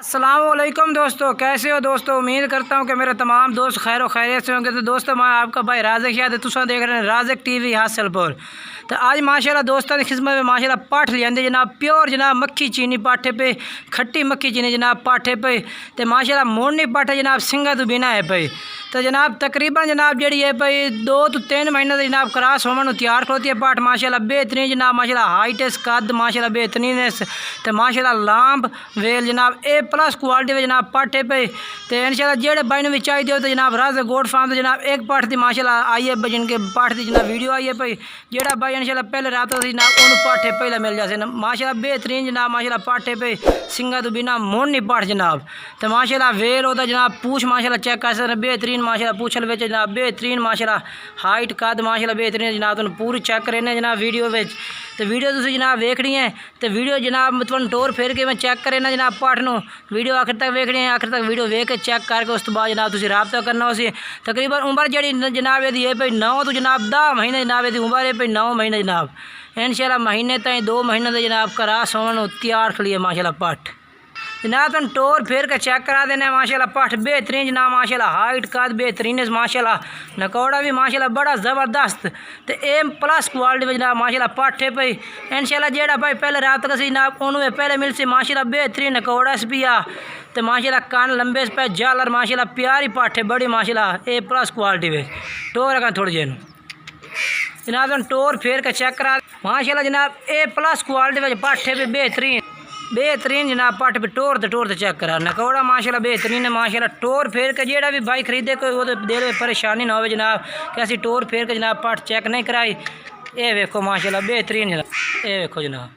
अस्सलामुअलैकुम दोस्तों, कैसे हो दोस्तों। उम्मीद करता हूँ कि मेरे तमाम दोस्त खैर खैरियत से होंगे। तो दोस्तों मैं आपका भाई राज़िक याद है, तुम देख रहे हैं राज़िक टीवी हासिलपुर। तो आज माशाल्लाह दोस्तों की खिदमत में माशाल्लाह पाठ लियांदे जनाब, प्योर जनाब मक्खी चीनी पाठे पे, खट्टी मक्खी चीनी जनाब पाठे पे, तो माशाल्लाह मोड़नी पाठे जनाब सिंगा तो बिना है पे। तो जनाब तकरीबन जनाब जी है भाई 2 तो 3 महीने से जनाब क्रॉस होवन तैयार होती है पाठ माशाल्लाह बेहतरीन जनाब, माशाल्लाह हाइट कद माशाल्लाह बेहतरीन है। तो माशाल्लाह लांब वेल जनाब A+ क्वालिटी में जनाब पाठे पे। तो इंशाल्लाह जेड़े भाई भी चाहिए हो तो जनाब राज़िक गोट फार्म तो जनाब एक पाठ की माशाल्लाह आई है जिनके पाठ की जनाब वीडियो आई है भाई, जेड़ा भाई इंशाल्लाह पहले रात जनाब उन्होंने पाठे पहले मिल जाए माशाल्लाह बेहतरीन जनाब, माशाल्लाह पाठे पे सिंगा तो बिना मोड़ नहीं पाठ जनाब। तो माशाल्लाह वेल होता जनाब पूछ माशाल्लाह चेक कर सकते बेहतरीन माशाल्लाह पूछल बेच जनाब बेहतरीन माशाल्लाह हाइट कद माशाल्लाह बेहतरीन जनाब, तुम पूरी चेक करने जनाब वीडियो में। तो वीडियो तुम जनाब वेखनी है तो वीडियो जनाब मतलब टोर फेर के मैं चेक करे ना जनाब पाठ नू वीडियो आखिर तक वेखनी है, आखिर तक वीडियो वेख के चेक करके उस तो बाद जनाब तुम रबता करना उसी। तकरीबन उम्र जी जनाब यदि है भाई 9 तो जनाब 10 महीने जनाब यदि उम्र है भाई 9 महीने जनाब, इंशाल्लाह महीने तक 2 महीने तक जनाब क्रास होवन तैयार खलिए माशाल्लाह पाठ जनाब। तुम टोर फेर के चेक करा देने माशाल्लाह पाठ बेहतरीन जनाब, माशाल्लाह हाइट कद बेहतरीन है माशाल्लाह, नकौड़ा भी माशाल्लाह बड़ा ज़बरदस्त। तो A+ क्वालिटी में जनाब माशाल्लाह पाठे पे इंशाल्लाह जेड़ा भाई पहले रात का जनाब उन्होंने पहले मिल से माशाल्लाह बेहतरीन नकौड़ा से भी आ। तो माशाल्लाह कान लंबे पे जालर माशाल्लाह प्यारी पाठे बड़ी माशाल्लाह A+ क्वालिटी में टोर का थोड़ी जेन जनाब। तुम टोर फेर के चेक करा माशाल्लाह जनाब A+ क्वालिटी में पाठे पे बेहतरीन जनाब पाठ पे टोर तो चेक करा नकौड़ा माशाल्लाह बेहतरीन है माशाल्लाह। टोर फेर के जेड़ा भी भाई खरीदे कोई वो देर में परेशानी ना हो जनाब कि असी टोर फेर के जनाब पाठ चेक नहीं कराई। ये वेखो माशाल्लाह बेहतरीन जनाब, ये वेखो जनाब।